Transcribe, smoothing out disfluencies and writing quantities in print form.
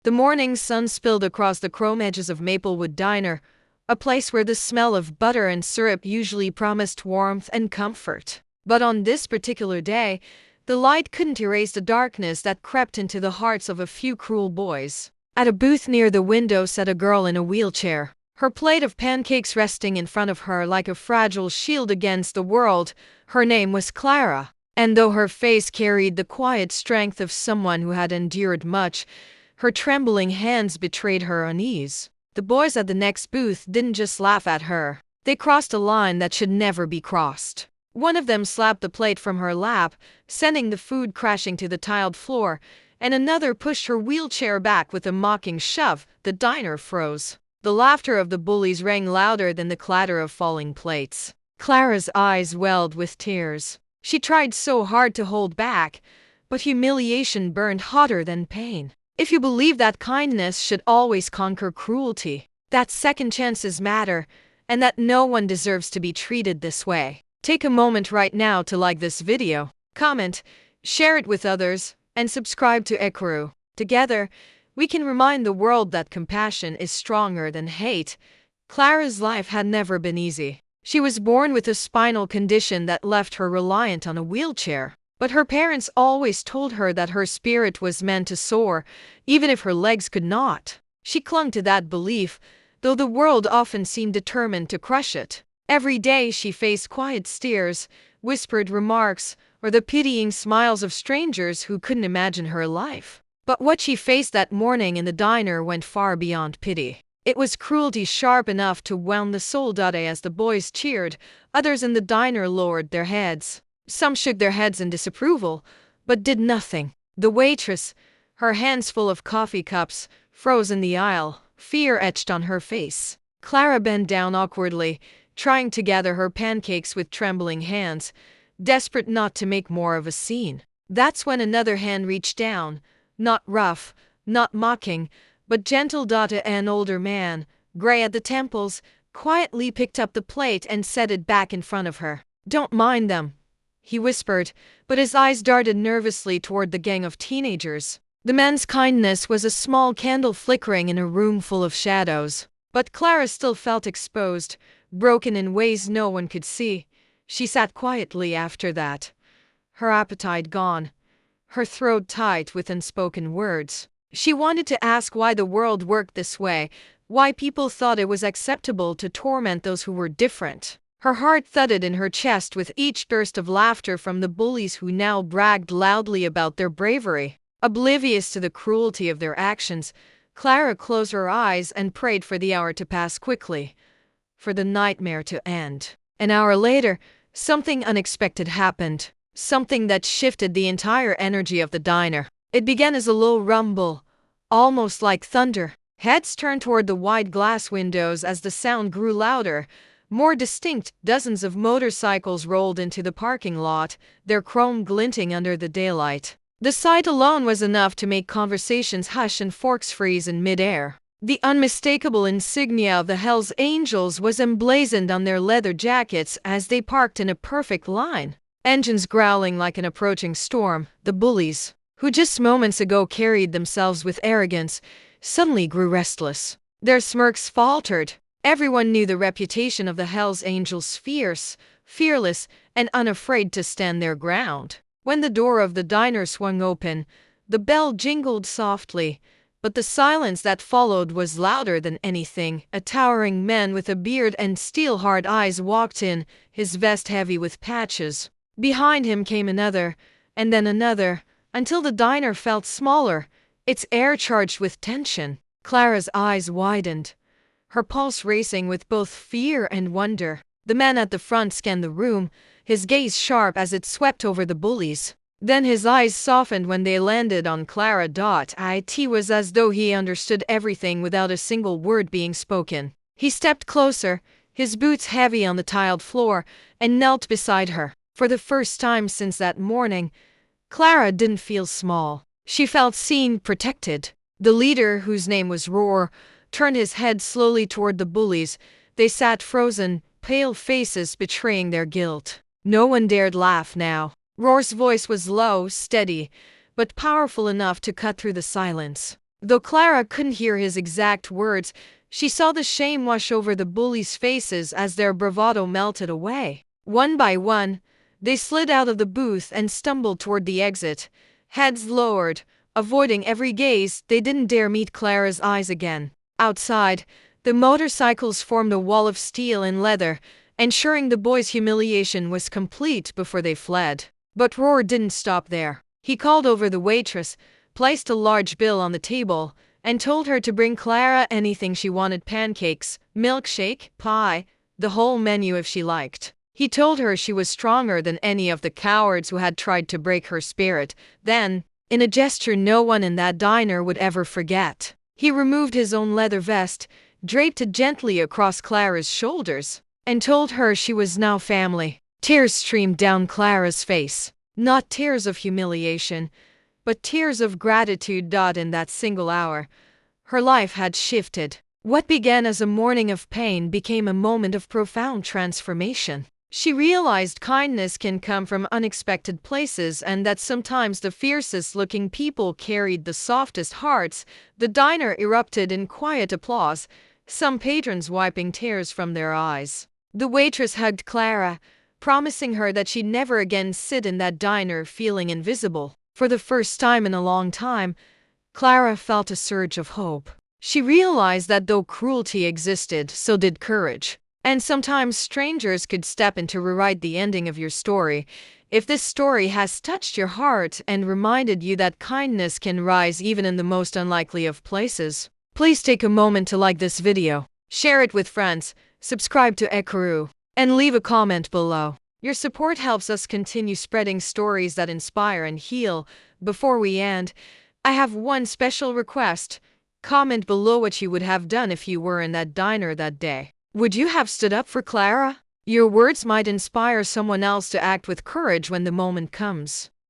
The morning sun spilled across the chrome edges of Maplewood Diner, a place where the smell of butter and syrup usually promised warmth and comfort. But on this particular day, the light couldn't erase the darkness that crept into the hearts of a few cruel boys. At a booth near the window sat a girl in a wheelchair, her plate of pancakes resting in front of her like a fragile shield against the world. Her name was Clara, and though her face carried the quiet strength of someone who had endured much, her trembling hands betrayed her unease. The boys at the next booth didn't just laugh at her. They crossed a line that should never be crossed. One of them slapped the plate from her lap, sending the food crashing to the tiled floor, and another pushed her wheelchair back with a mocking shove. The diner froze. The laughter of the bullies rang louder than the clatter of falling plates. Clara's eyes welled with tears. She tried so hard to hold back, but humiliation burned hotter than pain. If you believe that kindness should always conquer cruelty, that second chances matter, and that no one deserves to be treated this way, take a moment right now to like this video, comment, share it with others, and subscribe to Ekuru. Together, we can remind the world that compassion is stronger than hate. Clara's life had never been easy. She was born with a spinal condition that left her reliant on a wheelchair. But her parents always told her that her spirit was meant to soar, even if her legs could not. She clung to that belief, though the world often seemed determined to crush it. Every day she faced quiet stares, whispered remarks, or the pitying smiles of strangers who couldn't imagine her life. But what she faced that morning in the diner went far beyond pity. It was cruelty sharp enough to wound the soul. As the boys cheered, others in the diner lowered their heads. Some shook their heads in disapproval, but did nothing. The waitress, her hands full of coffee cups, froze in the aisle, fear etched on her face. Clara bent down awkwardly, trying to gather her pancakes with trembling hands, desperate not to make more of a scene. That's when another hand reached down, not rough, not mocking, but gentle. An older man, gray at the temples, quietly picked up the plate and set it back in front of her. "Don't mind them," he whispered, but his eyes darted nervously toward the gang of teenagers. The man's kindness was a small candle flickering in a room full of shadows. But Clara still felt exposed, broken in ways no one could see. She sat quietly after that, her appetite gone, her throat tight with unspoken words. She wanted to ask why the world worked this way, why people thought it was acceptable to torment those who were different. Her heart thudded in her chest with each burst of laughter from the bullies who now bragged loudly about their bravery. Oblivious to the cruelty of their actions, Clara closed her eyes and prayed for the hour to pass quickly, for the nightmare to end. An hour later, something unexpected happened, something that shifted the entire energy of the diner. It began as a low rumble, almost like thunder. Heads turned toward the wide glass windows as the sound grew louder, more distinct. Dozens of motorcycles rolled into the parking lot, their chrome glinting under the daylight. The sight alone was enough to make conversations hush and forks freeze in midair. The unmistakable insignia of the Hells Angels was emblazoned on their leather jackets as they parked in a perfect line. Engines growling like an approaching storm, the bullies, who just moments ago carried themselves with arrogance, suddenly grew restless. Their smirks faltered. Everyone knew the reputation of the Hells Angels: fierce, fearless, and unafraid to stand their ground. When the door of the diner swung open, the bell jingled softly, but the silence that followed was louder than anything. A towering man with a beard and steel-hard eyes walked in, his vest heavy with patches. Behind him came another, and then another, until the diner felt smaller, its air charged with tension. Clara's eyes widened, her pulse racing with both fear and wonder. The man at the front scanned the room, his gaze sharp as it swept over the bullies. Then his eyes softened when they landed on Clara. It was as though he understood everything without a single word being spoken. He stepped closer, his boots heavy on the tiled floor, and knelt beside her. For the first time since that morning, Clara didn't feel small. She felt seen, protected. The leader, whose name was Roar, turned his head slowly toward the bullies. They sat frozen, pale faces betraying their guilt. No one dared laugh now. Roar's voice was low, steady, but powerful enough to cut through the silence. Though Clara couldn't hear his exact words, she saw the shame wash over the bullies' faces as their bravado melted away. One by one, they slid out of the booth and stumbled toward the exit, heads lowered, avoiding every gaze. They didn't dare meet Clara's eyes again. Outside, the motorcycles formed a wall of steel and leather, ensuring the boys' humiliation was complete before they fled. But Roar didn't stop there. He called over the waitress, placed a large bill on the table, and told her to bring Clara anything she wanted: pancakes, milkshake, pie, the whole menu if she liked. He told her she was stronger than any of the cowards who had tried to break her spirit. Then, in a gesture no one in that diner would ever forget, he removed his own leather vest, draped it gently across Clara's shoulders, and told her she was now family. Tears streamed down Clara's face. Not tears of humiliation, but tears of gratitude. In that single hour, her life had shifted. What began as a morning of pain became a moment of profound transformation. She realized kindness can come from unexpected places, and that sometimes the fiercest-looking people carried the softest hearts. The diner erupted in quiet applause, some patrons wiping tears from their eyes. The waitress hugged Clara, promising her that she'd never again sit in that diner feeling invisible. For the first time in a long time, Clara felt a surge of hope. She realized that though cruelty existed, so did courage. And sometimes strangers could step in to rewrite the ending of your story. If this story has touched your heart and reminded you that kindness can rise even in the most unlikely of places, please take a moment to like this video, share it with friends, subscribe to Ekaru, and leave a comment below. Your support helps us continue spreading stories that inspire and heal. Before we end, I have one special request. Comment below what you would have done if you were in that diner that day. Would you have stood up for Clara? Your words might inspire someone else to act with courage when the moment comes.